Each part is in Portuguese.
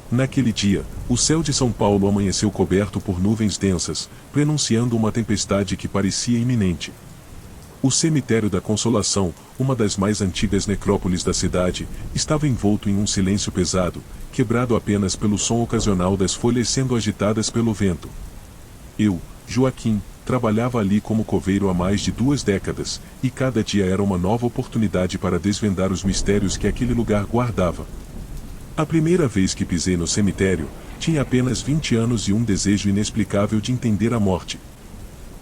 Naquele dia, o céu de São Paulo amanheceu coberto por nuvens densas, prenunciando uma tempestade que parecia iminente. O cemitério da Consolação, uma das mais antigas necrópolis da cidade, estava envolto em um silêncio pesado, quebrado apenas pelo som ocasional das folhas sendo agitadas pelo vento. Eu, Joaquim, trabalhava ali como coveiro há mais de 2 décadas, e cada dia era uma nova oportunidade para desvendar os mistérios que aquele lugar guardava. A primeira vez que pisei no cemitério, tinha apenas 20 anos e um desejo inexplicável de entender a morte.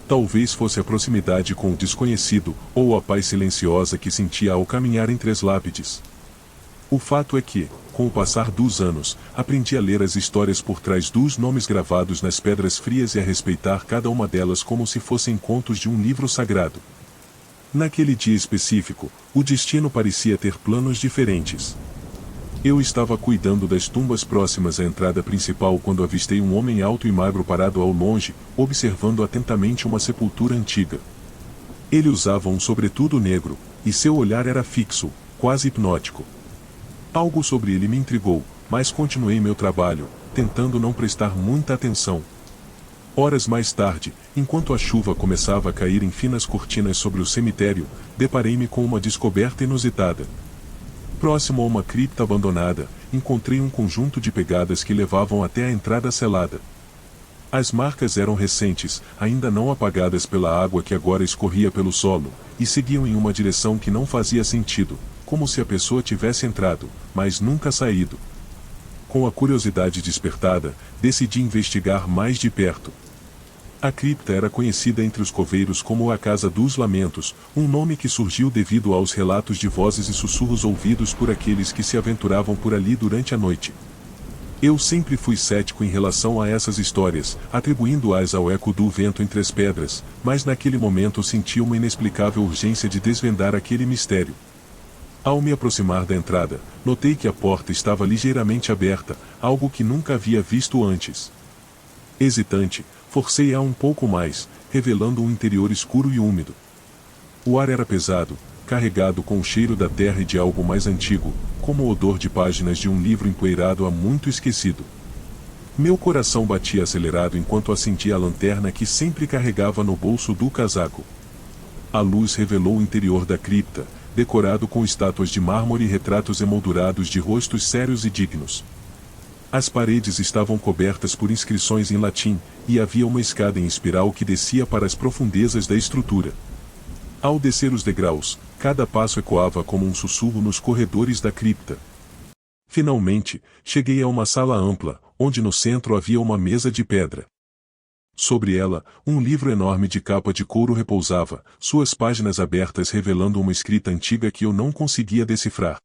Talvez fosse a proximidade com o desconhecido, ou a paz silenciosa que sentia ao caminhar entre as lápides. O fato é que, com o passar dos anos, aprendi a ler as histórias por trás dos nomes gravados nas pedras frias e a respeitar cada uma delas como se fossem contos de um livro sagrado. Naquele dia específico, o destino parecia ter planos diferentes. Eu estava cuidando das tumbas próximas à entrada principal quando avistei um homem alto e magro parado ao longe, observando atentamente uma sepultura antiga. Ele usava um sobretudo negro, e seu olhar era fixo, quase hipnótico. Algo sobre ele me intrigou, mas continuei meu trabalho, tentando não prestar muita atenção. Horas mais tarde, enquanto a chuva começava a cair em finas cortinas sobre o cemitério, deparei-me com uma descoberta inusitada. Próximo a uma cripta abandonada, encontrei um conjunto de pegadas que levavam até a entrada selada. As marcas eram recentes, ainda não apagadas pela água que agora escorria pelo solo, e seguiam em uma direção que não fazia sentido, como se a pessoa tivesse entrado, mas nunca saído. Com a curiosidade despertada, decidi investigar mais de perto. A cripta era conhecida entre os coveiros como a Casa dos Lamentos, um nome que surgiu devido aos relatos de vozes e sussurros ouvidos por aqueles que se aventuravam por ali durante a noite. Eu sempre fui cético em relação a essas histórias, atribuindo-as ao eco do vento entre as pedras, mas naquele momento senti uma inexplicável urgência de desvendar aquele mistério. Ao me aproximar da entrada, notei que a porta estava ligeiramente aberta, algo que nunca havia visto antes. Hesitante, forcei-a um pouco mais, revelando um interior escuro e úmido. O ar era pesado, carregado com o cheiro da terra e de algo mais antigo, como o odor de páginas de um livro empoeirado há muito esquecido. Meu coração batia acelerado enquanto acendia a lanterna que sempre carregava no bolso do casaco. A luz revelou o interior da cripta, decorado com estátuas de mármore e retratos emoldurados de rostos sérios e dignos. As paredes estavam cobertas por inscrições em latim, e havia uma escada em espiral que descia para as profundezas da estrutura. Ao descer os degraus, cada passo ecoava como um sussurro nos corredores da cripta. Finalmente, cheguei a uma sala ampla, onde no centro havia uma mesa de pedra. Sobre ela, um livro enorme de capa de couro repousava, suas páginas abertas revelando uma escrita antiga que eu não conseguia decifrar.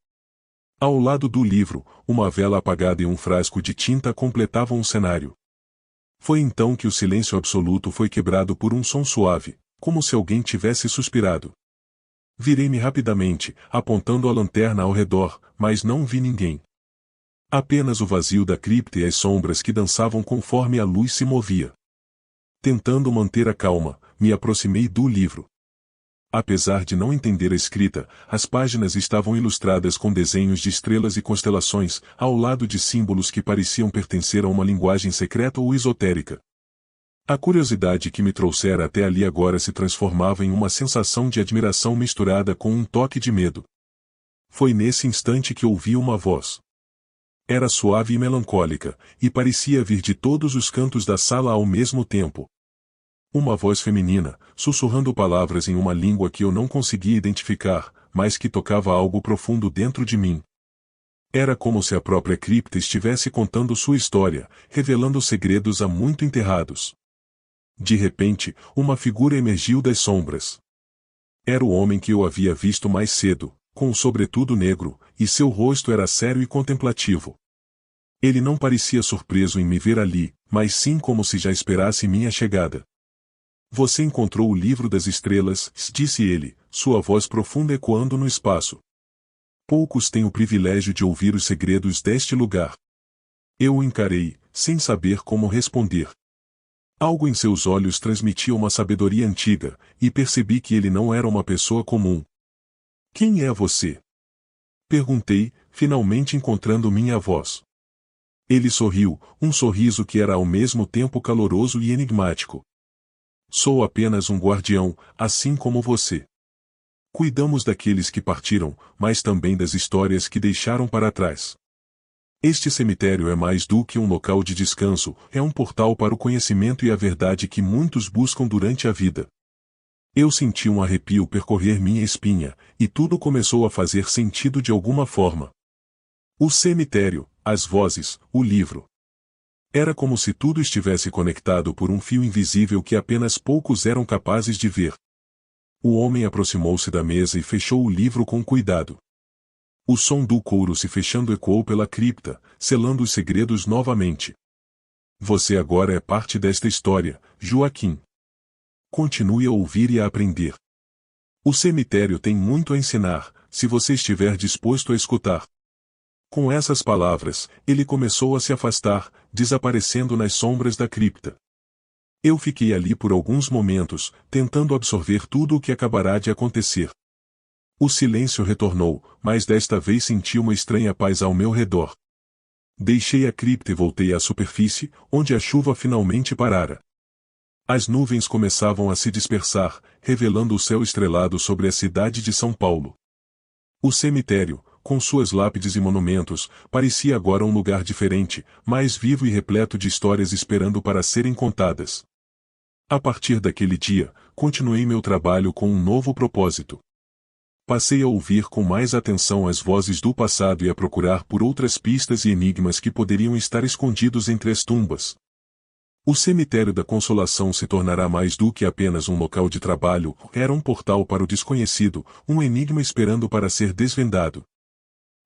Ao lado do livro, uma vela apagada e um frasco de tinta completavam o cenário. Foi então que o silêncio absoluto foi quebrado por um som suave, como se alguém tivesse suspirado. Virei-me rapidamente, apontando a lanterna ao redor, mas não vi ninguém. Apenas o vazio da cripta e as sombras que dançavam conforme a luz se movia. Tentando manter a calma, me aproximei do livro. Apesar de não entender a escrita, as páginas estavam ilustradas com desenhos de estrelas e constelações, ao lado de símbolos que pareciam pertencer a uma linguagem secreta ou esotérica. A curiosidade que me trouxera até ali agora se transformava em uma sensação de admiração misturada com um toque de medo. Foi nesse instante que ouvi uma voz. Era suave e melancólica, e parecia vir de todos os cantos da sala ao mesmo tempo. Uma voz feminina, sussurrando palavras em uma língua que eu não conseguia identificar, mas que tocava algo profundo dentro de mim. Era como se a própria cripta estivesse contando sua história, revelando segredos há muito enterrados. De repente, uma figura emergiu das sombras. Era o homem que eu havia visto mais cedo, com um sobretudo negro, e seu rosto era sério e contemplativo. Ele não parecia surpreso em me ver ali, mas sim como se já esperasse minha chegada. Você encontrou o livro das estrelas, disse ele, sua voz profunda ecoando no espaço. Poucos têm o privilégio de ouvir os segredos deste lugar. Eu o encarei, sem saber como responder. Algo em seus olhos transmitia uma sabedoria antiga, e percebi que ele não era uma pessoa comum. Quem é você? Perguntei, finalmente encontrando minha voz. Ele sorriu, um sorriso que era ao mesmo tempo caloroso e enigmático. Sou apenas um guardião, assim como você. Cuidamos daqueles que partiram, mas também das histórias que deixaram para trás. Este cemitério é mais do que um local de descanso, é um portal para o conhecimento e a verdade que muitos buscam durante a vida. Eu senti um arrepio percorrer minha espinha, e tudo começou a fazer sentido de alguma forma. O cemitério, as vozes, o livro. Era como se tudo estivesse conectado por um fio invisível que apenas poucos eram capazes de ver. O homem aproximou-se da mesa e fechou o livro com cuidado. O som do couro se fechando ecoou pela cripta, selando os segredos novamente. Você agora é parte desta história, Joaquim. Continue a ouvir e a aprender. O cemitério tem muito a ensinar, se você estiver disposto a escutar. Com essas palavras, ele começou a se afastar, desaparecendo nas sombras da cripta. Eu fiquei ali por alguns momentos, tentando absorver tudo o que acabará de acontecer. O silêncio retornou, mas desta vez senti uma estranha paz ao meu redor. Deixei a cripta e voltei à superfície, onde a chuva finalmente parara. As nuvens começavam a se dispersar, revelando o céu estrelado sobre a cidade de São Paulo. O cemitério, com suas lápides e monumentos, parecia agora um lugar diferente, mais vivo e repleto de histórias esperando para serem contadas. A partir daquele dia, continuei meu trabalho com um novo propósito. Passei a ouvir com mais atenção as vozes do passado e a procurar por outras pistas e enigmas que poderiam estar escondidos entre as tumbas. O cemitério da Consolação se tornará mais do que apenas um local de trabalho, era um portal para o desconhecido, um enigma esperando para ser desvendado.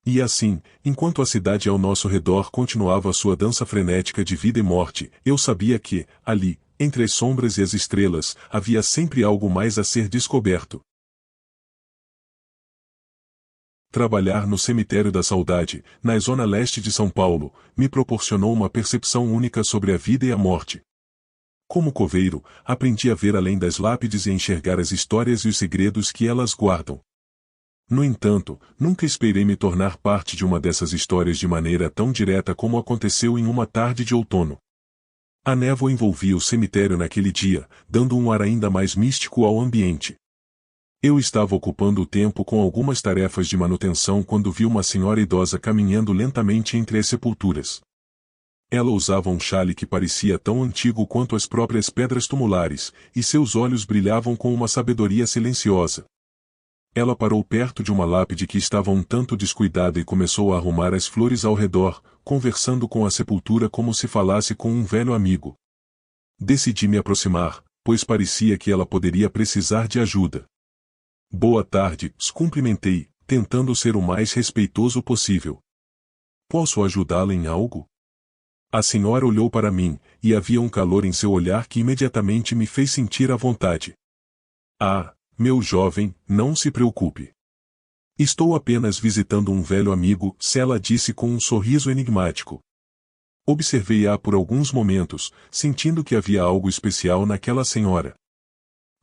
E assim, enquanto a cidade ao nosso redor continuava sua dança frenética de vida e morte, eu sabia que, ali, entre as sombras e as estrelas, havia sempre algo mais a ser descoberto. Trabalhar no Cemitério da Saudade, na zona leste de São Paulo, me proporcionou uma percepção única sobre a vida e a morte. Como coveiro, aprendi a ver além das lápides e a enxergar as histórias e os segredos que elas guardam. No entanto, nunca esperei me tornar parte de uma dessas histórias de maneira tão direta como aconteceu em uma tarde de outono. A névoa envolvia o cemitério naquele dia, dando um ar ainda mais místico ao ambiente. Eu estava ocupando o tempo com algumas tarefas de manutenção quando vi uma senhora idosa caminhando lentamente entre as sepulturas. Ela usava um chale que parecia tão antigo quanto as próprias pedras tumulares, e seus olhos brilhavam com uma sabedoria silenciosa. Ela parou perto de uma lápide que estava um tanto descuidada e começou a arrumar as flores ao redor, conversando com a sepultura como se falasse com um velho amigo. Decidi me aproximar, pois parecia que ela poderia precisar de ajuda. Boa tarde, cumprimentei, tentando ser o mais respeitoso possível. Posso ajudá-la em algo? A senhora olhou para mim, e havia um calor em seu olhar que imediatamente me fez sentir à vontade. Ah, meu jovem, não se preocupe. Estou apenas visitando um velho amigo, ela disse com um sorriso enigmático. Observei-a por alguns momentos, sentindo que havia algo especial naquela senhora.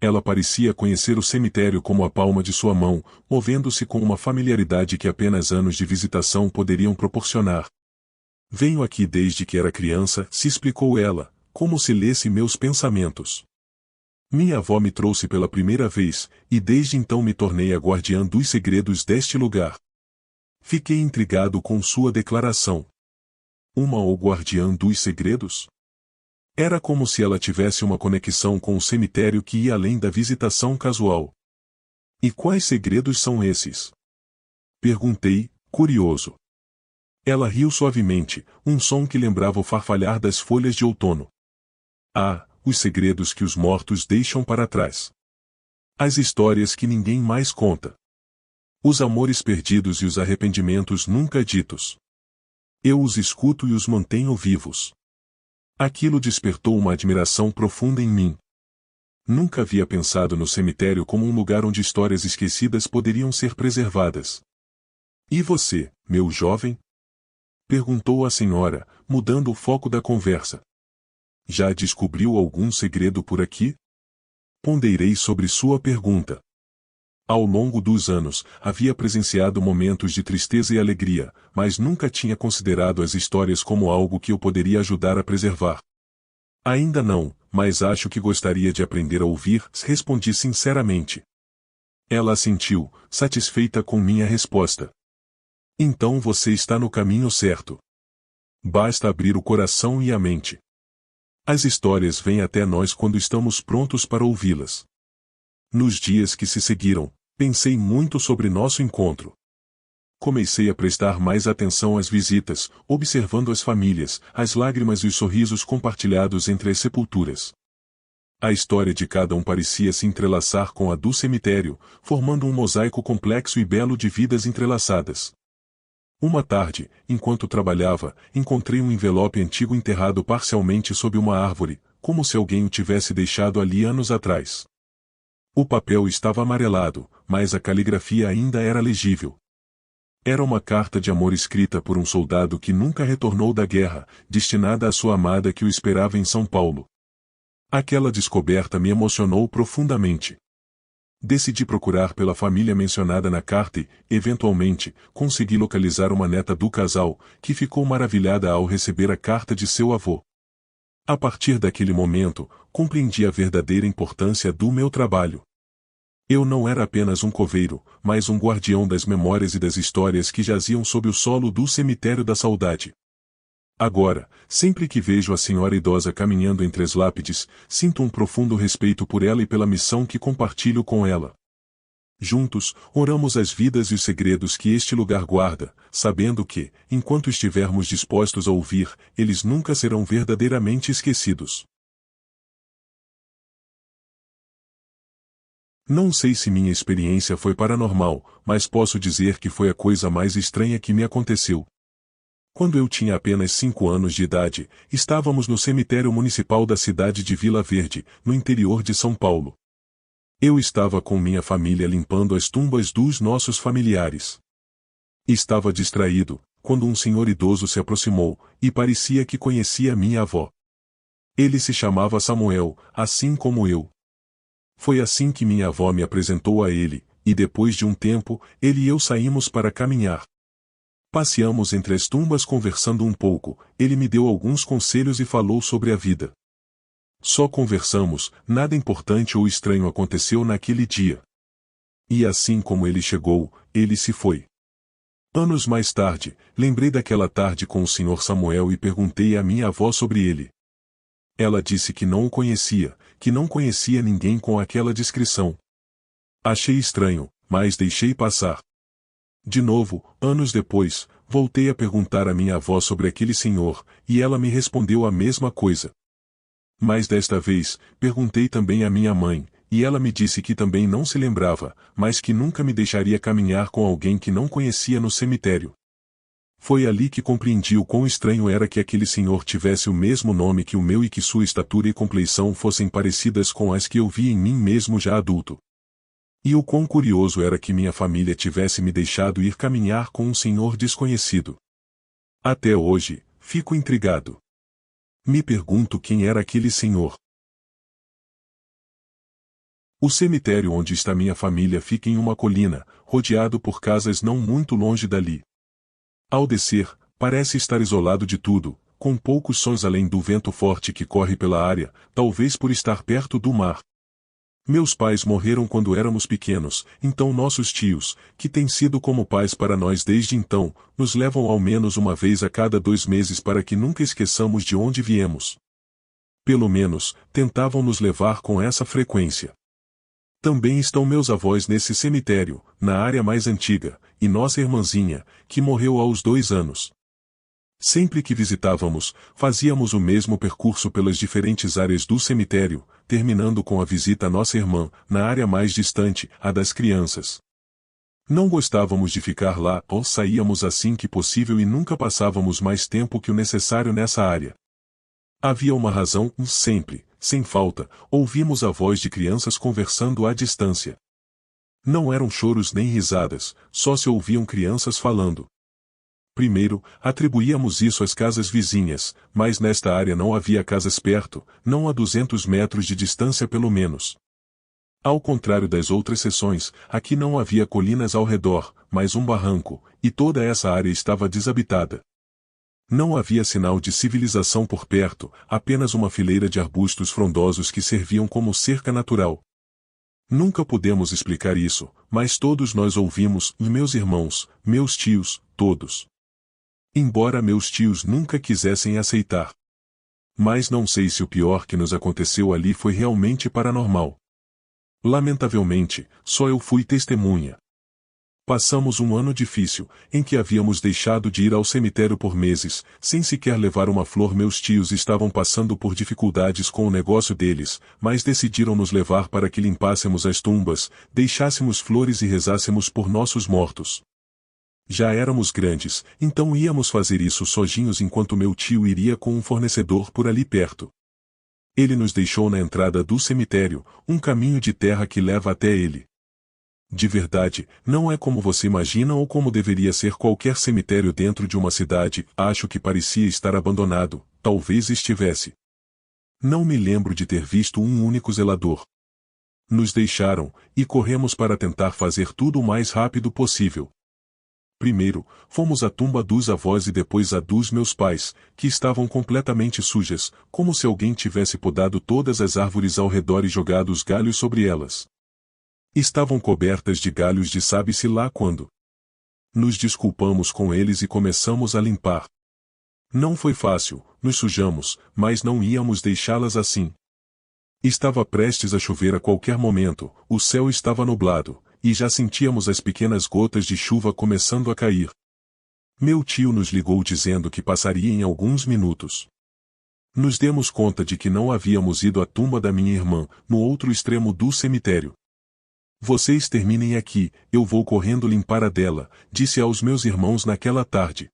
Ela parecia conhecer o cemitério como a palma de sua mão, movendo-se com uma familiaridade que apenas anos de visitação poderiam proporcionar. Venho aqui desde que era criança, se explicou ela, como se lesse meus pensamentos. Minha avó me trouxe pela primeira vez, e desde então me tornei a guardiã dos segredos deste lugar. Fiquei intrigado com sua declaração. Uma ou guardiã dos segredos? Era como se ela tivesse uma conexão com o cemitério que ia além da visitação casual. E quais segredos são esses? Perguntei, curioso. Ela riu suavemente, um som que lembrava o farfalhar das folhas de outono. Ah, os segredos que os mortos deixam para trás. As histórias que ninguém mais conta. Os amores perdidos e os arrependimentos nunca ditos. Eu os escuto e os mantenho vivos. Aquilo despertou uma admiração profunda em mim. Nunca havia pensado no cemitério como um lugar onde histórias esquecidas poderiam ser preservadas. E você, meu jovem? Perguntou a senhora, mudando o foco da conversa. Já descobriu algum segredo por aqui? Ponderei sobre sua pergunta. Ao longo dos anos, havia presenciado momentos de tristeza e alegria, mas nunca tinha considerado as histórias como algo que eu poderia ajudar a preservar. Ainda não, mas acho que gostaria de aprender a ouvir, respondi sinceramente. Ela assentiu, satisfeita com minha resposta. Então você está no caminho certo. Basta abrir o coração e a mente. As histórias vêm até nós quando estamos prontos para ouvi-las. Nos dias que se seguiram, pensei muito sobre nosso encontro. Comecei a prestar mais atenção às visitas, observando as famílias, as lágrimas e os sorrisos compartilhados entre as sepulturas. A história de cada um parecia se entrelaçar com a do cemitério, formando um mosaico complexo e belo de vidas entrelaçadas. Uma tarde, enquanto trabalhava, encontrei um envelope antigo enterrado parcialmente sob uma árvore, como se alguém o tivesse deixado ali anos atrás. O papel estava amarelado, mas a caligrafia ainda era legível. Era uma carta de amor escrita por um soldado que nunca retornou da guerra, destinada à sua amada que o esperava em São Paulo. Aquela descoberta me emocionou profundamente. Decidi procurar pela família mencionada na carta e, eventualmente, consegui localizar uma neta do casal, que ficou maravilhada ao receber a carta de seu avô. A partir daquele momento, compreendi a verdadeira importância do meu trabalho. Eu não era apenas um coveiro, mas um guardião das memórias e das histórias que jaziam sob o solo do cemitério da saudade. Agora, sempre que vejo a senhora idosa caminhando entre as lápides, sinto um profundo respeito por ela e pela missão que compartilho com ela. Juntos, oramos as vidas e os segredos que este lugar guarda, sabendo que, enquanto estivermos dispostos a ouvir, eles nunca serão verdadeiramente esquecidos. Não sei se minha experiência foi paranormal, mas posso dizer que foi a coisa mais estranha que me aconteceu. Quando eu tinha apenas 5 anos de idade, estávamos no cemitério municipal da cidade de Vila Verde, no interior de São Paulo. Eu estava com minha família limpando as tumbas dos nossos familiares. Estava distraído, quando um senhor idoso se aproximou, e parecia que conhecia minha avó. Ele se chamava Samuel, assim como eu. Foi assim que minha avó me apresentou a ele, e depois de um tempo, ele e eu saímos para caminhar. Passeamos entre as tumbas conversando um pouco, ele me deu alguns conselhos e falou sobre a vida. Só conversamos, nada importante ou estranho aconteceu naquele dia. E assim como ele chegou, ele se foi. Anos mais tarde, lembrei daquela tarde com o Sr. Samuel e perguntei à minha avó sobre ele. Ela disse que não o conhecia, que não conhecia ninguém com aquela descrição. Achei estranho, mas deixei passar. De novo, anos depois, voltei a perguntar à minha avó sobre aquele senhor, e ela me respondeu a mesma coisa. Mas desta vez, perguntei também à minha mãe, e ela me disse que também não se lembrava, mas que nunca me deixaria caminhar com alguém que não conhecia no cemitério. Foi ali que compreendi o quão estranho era que aquele senhor tivesse o mesmo nome que o meu e que sua estatura e compleição fossem parecidas com as que eu vi em mim mesmo já adulto. E o quão curioso era que minha família tivesse me deixado ir caminhar com um senhor desconhecido. Até hoje, fico intrigado. Me pergunto quem era aquele senhor. O cemitério onde está minha família fica em uma colina, rodeado por casas não muito longe dali. Ao descer, parece estar isolado de tudo, com poucos sons além do vento forte que corre pela área, talvez por estar perto do mar. Meus pais morreram quando éramos pequenos, então nossos tios, que têm sido como pais para nós desde então, nos levam ao menos uma vez a cada 2 meses para que nunca esqueçamos de onde viemos. Pelo menos, tentavam nos levar com essa frequência. Também estão meus avós nesse cemitério, na área mais antiga, e nossa irmãzinha, que morreu aos 2 anos. Sempre que visitávamos, fazíamos o mesmo percurso pelas diferentes áreas do cemitério, terminando com a visita à nossa irmã, na área mais distante, a das crianças. Não gostávamos de ficar lá, ou saíamos assim que possível e nunca passávamos mais tempo que o necessário nessa área. Havia uma razão, sempre, sem falta, ouvimos a voz de crianças conversando à distância. Não eram choros nem risadas, só se ouviam crianças falando. Primeiro, atribuíamos isso às casas vizinhas, mas nesta área não havia casas perto, não a 200 metros de distância pelo menos. Ao contrário das outras seções, aqui não havia colinas ao redor, mas um barranco, e toda essa área estava desabitada. Não havia sinal de civilização por perto, apenas uma fileira de arbustos frondosos que serviam como cerca natural. Nunca pudemos explicar isso, mas todos nós ouvimos, e meus irmãos, meus tios, todos. Embora meus tios nunca quisessem aceitar. Mas não sei se o pior que nos aconteceu ali foi realmente paranormal. Lamentavelmente, só eu fui testemunha. Passamos um ano difícil, em que havíamos deixado de ir ao cemitério por meses, sem sequer levar uma flor. Meus tios estavam passando por dificuldades com o negócio deles, mas decidiram nos levar para que limpássemos as tumbas, deixássemos flores e rezássemos por nossos mortos. Já éramos grandes, então íamos fazer isso sozinhos enquanto meu tio iria com um fornecedor por ali perto. Ele nos deixou na entrada do cemitério, um caminho de terra que leva até ele. De verdade, não é como você imagina ou como deveria ser qualquer cemitério dentro de uma cidade. Acho que parecia estar abandonado, talvez estivesse. Não me lembro de ter visto um único zelador. Nos deixaram, e corremos para tentar fazer tudo o mais rápido possível. Primeiro, fomos à tumba dos avós e depois à dos meus pais, que estavam completamente sujas, como se alguém tivesse podado todas as árvores ao redor e jogado os galhos sobre elas. Estavam cobertas de galhos de sabe-se lá quando. Nos desculpamos com eles e começamos a limpar. Não foi fácil, nos sujamos, mas não íamos deixá-las assim. Estava prestes a chover a qualquer momento, o céu estava nublado, e já sentíamos as pequenas gotas de chuva começando a cair. Meu tio nos ligou dizendo que passaria em alguns minutos. Nos demos conta de que não havíamos ido à tumba da minha irmã, no outro extremo do cemitério. Vocês terminem aqui, eu vou correndo limpar a dela, disse aos meus irmãos naquela tarde.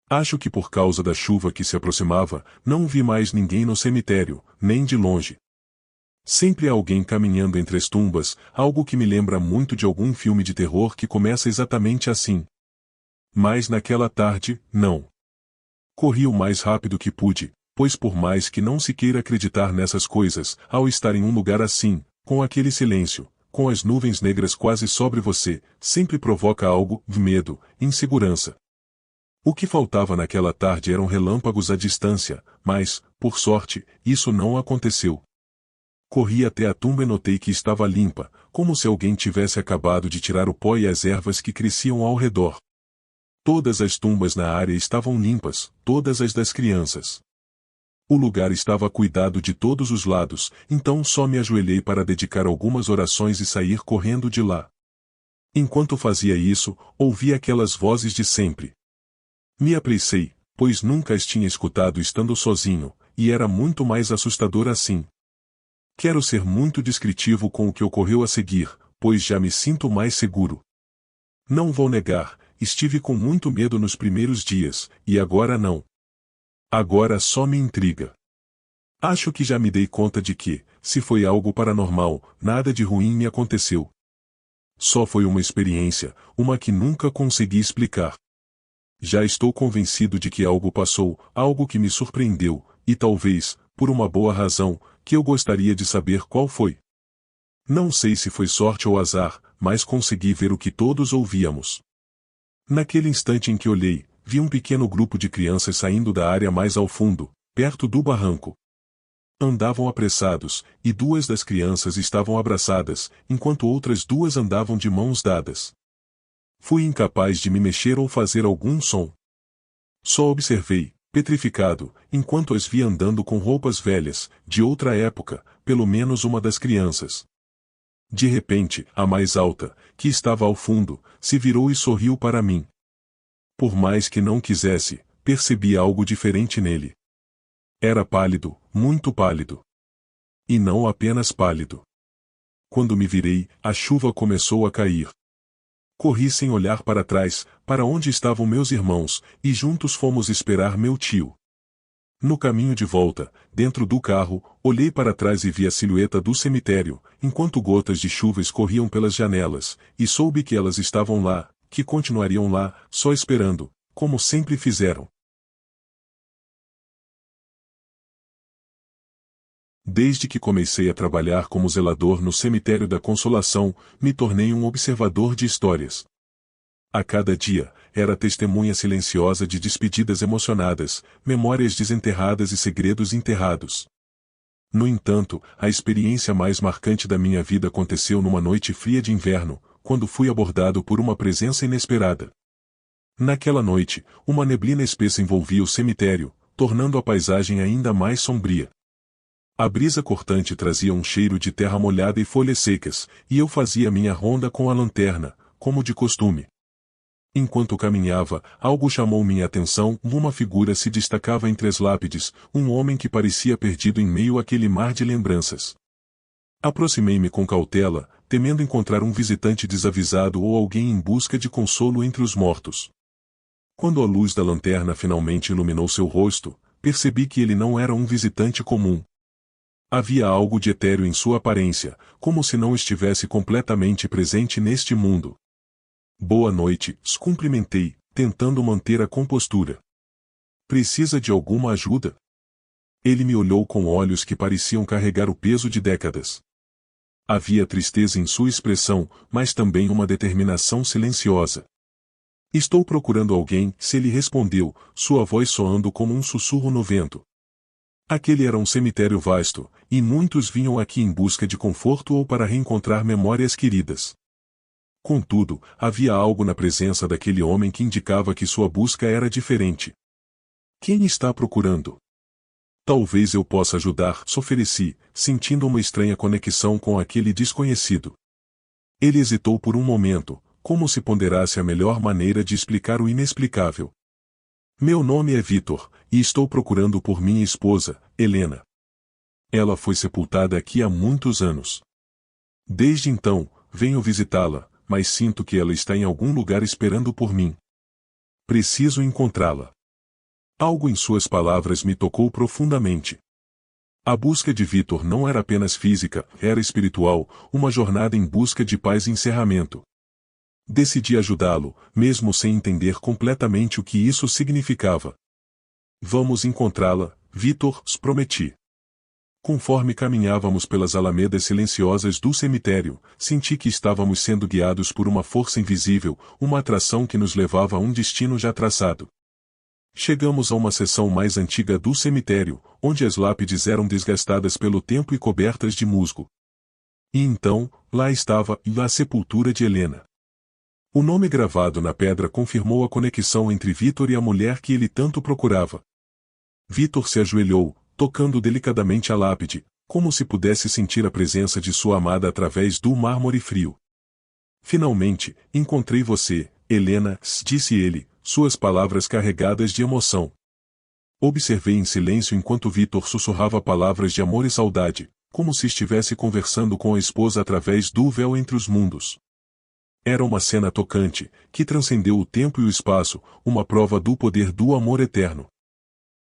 Acho que por causa da chuva que se aproximava, não vi mais ninguém no cemitério, nem de longe. Sempre há alguém caminhando entre as tumbas, algo que me lembra muito de algum filme de terror que começa exatamente assim. Mas naquela tarde, não. Corri o mais rápido que pude, pois por mais que não se queira acreditar nessas coisas, ao estar em um lugar assim, com aquele silêncio, com as nuvens negras quase sobre você, sempre provoca algo, medo, insegurança. O que faltava naquela tarde eram relâmpagos à distância, mas, por sorte, isso não aconteceu. Corri até a tumba e notei que estava limpa, como se alguém tivesse acabado de tirar o pó e as ervas que cresciam ao redor. Todas as tumbas na área estavam limpas, todas as das crianças. O lugar estava cuidado de todos os lados, então só me ajoelhei para dedicar algumas orações e sair correndo de lá. Enquanto fazia isso, ouvi aquelas vozes de sempre. Me apressei, pois nunca as tinha escutado estando sozinho, e era muito mais assustador assim. Quero ser muito descritivo com o que ocorreu a seguir, pois já me sinto mais seguro. Não vou negar, estive com muito medo nos primeiros dias, e agora não. Agora só me intriga. Acho que já me dei conta de que, se foi algo paranormal, nada de ruim me aconteceu. Só foi uma experiência, uma que nunca consegui explicar. Já estou convencido de que algo passou, algo que me surpreendeu, e talvez, por uma boa razão, que eu gostaria de saber qual foi. Não sei se foi sorte ou azar, mas consegui ver o que todos ouvíamos. Naquele instante em que olhei, vi um pequeno grupo de crianças saindo da área mais ao fundo, perto do barranco. Andavam apressados, e duas das crianças estavam abraçadas, enquanto outras duas andavam de mãos dadas. Fui incapaz de me mexer ou fazer algum som. Só observei, petrificado, enquanto as vi andando com roupas velhas, de outra época, pelo menos uma das crianças. De repente, a mais alta, que estava ao fundo, se virou e sorriu para mim. Por mais que não quisesse, percebi algo diferente nele. Era pálido, muito pálido. E não apenas pálido. Quando me virei, a chuva começou a cair. Corri sem olhar para trás, para onde estavam meus irmãos, e juntos fomos esperar meu tio. No caminho de volta, dentro do carro, olhei para trás e vi a silhueta do cemitério, enquanto gotas de chuva escorriam pelas janelas, e soube que elas estavam lá, que continuariam lá, só esperando, como sempre fizeram. Desde que comecei a trabalhar como zelador no Cemitério da Consolação, me tornei um observador de histórias. A cada dia, era testemunha silenciosa de despedidas emocionadas, memórias desenterradas e segredos enterrados. No entanto, a experiência mais marcante da minha vida aconteceu numa noite fria de inverno, quando fui abordado por uma presença inesperada. Naquela noite, uma neblina espessa envolvia o cemitério, tornando a paisagem ainda mais sombria. A brisa cortante trazia um cheiro de terra molhada e folhas secas, e eu fazia minha ronda com a lanterna, como de costume. Enquanto caminhava, algo chamou minha atenção. Uma figura se destacava entre as lápides, um homem que parecia perdido em meio àquele mar de lembranças. Aproximei-me com cautela, temendo encontrar um visitante desavisado ou alguém em busca de consolo entre os mortos. Quando a luz da lanterna finalmente iluminou seu rosto, percebi que ele não era um visitante comum. Havia algo de etéreo em sua aparência, como se não estivesse completamente presente neste mundo. Boa noite, cumprimentei, tentando manter a compostura. Precisa de alguma ajuda? Ele me olhou com olhos que pareciam carregar o peso de décadas. Havia tristeza em sua expressão, mas também uma determinação silenciosa. Estou procurando alguém, se ele respondeu, sua voz soando como um sussurro no vento. Aquele era um cemitério vasto, e muitos vinham aqui em busca de conforto ou para reencontrar memórias queridas. Contudo, havia algo na presença daquele homem que indicava que sua busca era diferente. Quem está procurando? Talvez eu possa ajudar, ofereci, sentindo uma estranha conexão com aquele desconhecido. Ele hesitou por um momento, como se ponderasse a melhor maneira de explicar o inexplicável. Meu nome é Vitor, e estou procurando por minha esposa, Helena. Ela foi sepultada aqui há muitos anos. Desde então, venho visitá-la, mas sinto que ela está em algum lugar esperando por mim. Preciso encontrá-la. Algo em suas palavras me tocou profundamente. A busca de Vitor não era apenas física, era espiritual, uma jornada em busca de paz e encerramento. Decidi ajudá-lo, mesmo sem entender completamente o que isso significava. Vamos encontrá-la, Vitor, prometi. Conforme caminhávamos pelas alamedas silenciosas do cemitério, senti que estávamos sendo guiados por uma força invisível, uma atração que nos levava a um destino já traçado. Chegamos a uma seção mais antiga do cemitério, onde as lápides eram desgastadas pelo tempo e cobertas de musgo. E então, lá estava a sepultura de Helena. O nome gravado na pedra confirmou a conexão entre Vitor e a mulher que ele tanto procurava. Vitor se ajoelhou, tocando delicadamente a lápide, como se pudesse sentir a presença de sua amada através do mármore frio. Finalmente, encontrei você, Helena, disse ele, suas palavras carregadas de emoção. Observei em silêncio enquanto Vitor sussurrava palavras de amor e saudade, como se estivesse conversando com a esposa através do véu entre os mundos. Era uma cena tocante, que transcendeu o tempo e o espaço, uma prova do poder do amor eterno.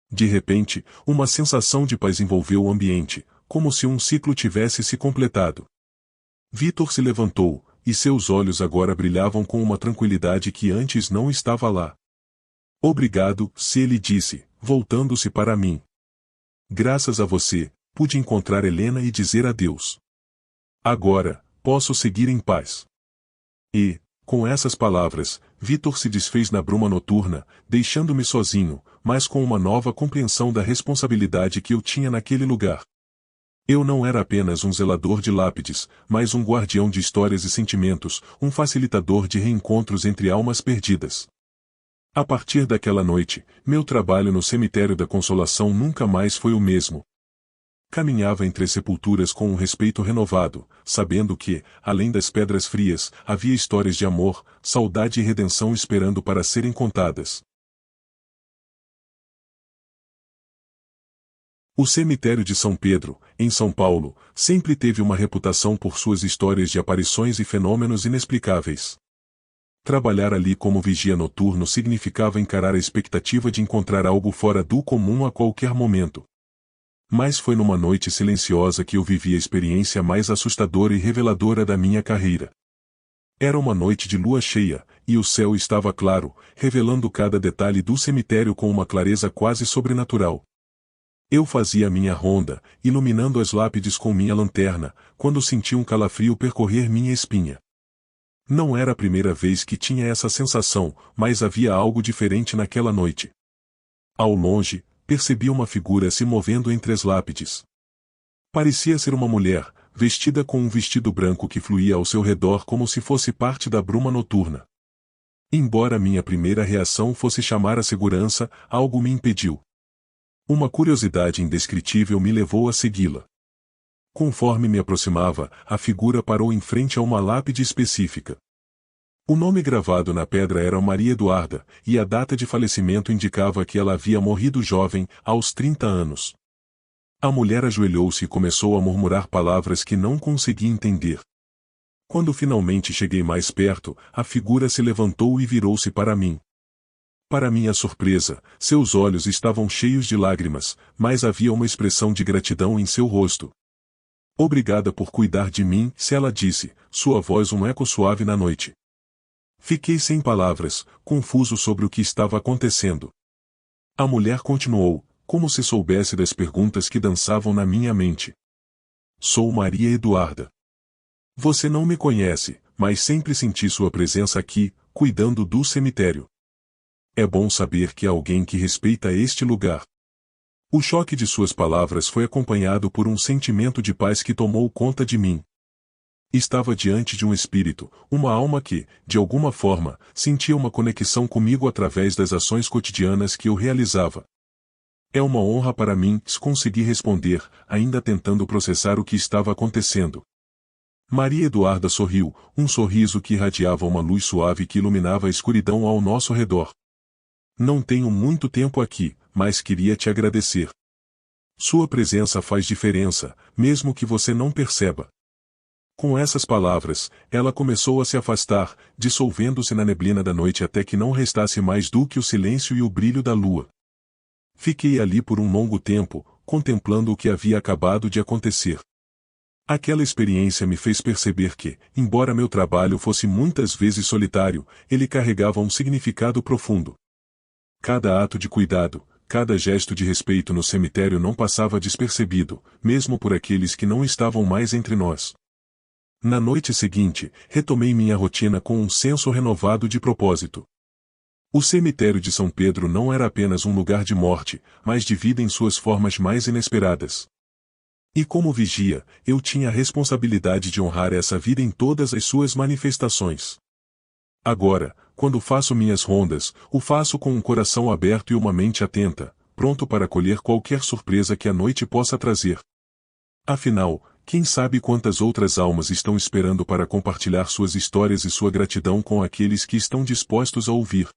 De repente, uma sensação de paz envolveu o ambiente, como se um ciclo tivesse se completado. Vitor se levantou, e seus olhos agora brilhavam com uma tranquilidade que antes não estava lá. Obrigado, se ele disse, voltando-se para mim. Graças a você, pude encontrar Helena e dizer adeus. Agora, posso seguir em paz. E, com essas palavras, Vitor se desfez na bruma noturna, deixando-me sozinho, mas com uma nova compreensão da responsabilidade que eu tinha naquele lugar. Eu não era apenas um zelador de lápides, mas um guardião de histórias e sentimentos, um facilitador de reencontros entre almas perdidas. A partir daquela noite, meu trabalho no Cemitério da Consolação nunca mais foi o mesmo. Caminhava entre as sepulturas com um respeito renovado, sabendo que, além das pedras frias, havia histórias de amor, saudade e redenção esperando para serem contadas. O cemitério de São Pedro, em São Paulo, sempre teve uma reputação por suas histórias de aparições e fenômenos inexplicáveis. Trabalhar ali como vigia noturno significava encarar a expectativa de encontrar algo fora do comum a qualquer momento. Mas foi numa noite silenciosa que eu vivi a experiência mais assustadora e reveladora da minha carreira. Era uma noite de lua cheia, e o céu estava claro, revelando cada detalhe do cemitério com uma clareza quase sobrenatural. Eu fazia minha ronda, iluminando as lápides com minha lanterna, quando senti um calafrio percorrer minha espinha. Não era a primeira vez que tinha essa sensação, mas havia algo diferente naquela noite. Ao longe, percebi uma figura se movendo entre as lápides. Parecia ser uma mulher, vestida com um vestido branco que fluía ao seu redor como se fosse parte da bruma noturna. Embora minha primeira reação fosse chamar a segurança, algo me impediu. Uma curiosidade indescritível me levou a segui-la. Conforme me aproximava, a figura parou em frente a uma lápide específica. O nome gravado na pedra era Maria Eduarda, e a data de falecimento indicava que ela havia morrido jovem, aos 30 anos. A mulher ajoelhou-se e começou a murmurar palavras que não consegui entender. Quando finalmente cheguei mais perto, a figura se levantou e virou-se para mim. Para minha surpresa, seus olhos estavam cheios de lágrimas, mas havia uma expressão de gratidão em seu rosto. Obrigada por cuidar de mim, se ela disse, sua voz um eco suave na noite. Fiquei sem palavras, confuso sobre o que estava acontecendo. A mulher continuou, como se soubesse das perguntas que dançavam na minha mente. Sou Maria Eduarda. Você não me conhece, mas sempre senti sua presença aqui, cuidando do cemitério. É bom saber que há alguém que respeita este lugar. O choque de suas palavras foi acompanhado por um sentimento de paz que tomou conta de mim. Estava diante de um espírito, uma alma que, de alguma forma, sentia uma conexão comigo através das ações cotidianas que eu realizava. É uma honra para mim, consegui responder, ainda tentando processar o que estava acontecendo. Maria Eduarda sorriu, um sorriso que irradiava uma luz suave que iluminava a escuridão ao nosso redor. Não tenho muito tempo aqui, mas queria te agradecer. Sua presença faz diferença, mesmo que você não perceba. Com essas palavras, ela começou a se afastar, dissolvendo-se na neblina da noite até que não restasse mais do que o silêncio e o brilho da lua. Fiquei ali por um longo tempo, contemplando o que havia acabado de acontecer. Aquela experiência me fez perceber que, embora meu trabalho fosse muitas vezes solitário, ele carregava um significado profundo. Cada ato de cuidado, cada gesto de respeito no cemitério não passava despercebido, mesmo por aqueles que não estavam mais entre nós. Na noite seguinte, retomei minha rotina com um senso renovado de propósito. O cemitério de São Pedro não era apenas um lugar de morte, mas de vida em suas formas mais inesperadas. E como vigia, eu tinha a responsabilidade de honrar essa vida em todas as suas manifestações. Agora, quando faço minhas rondas, o faço com um coração aberto e uma mente atenta, pronto para acolher qualquer surpresa que a noite possa trazer. Afinal, quem sabe quantas outras almas estão esperando para compartilhar suas histórias e sua gratidão com aqueles que estão dispostos a ouvir.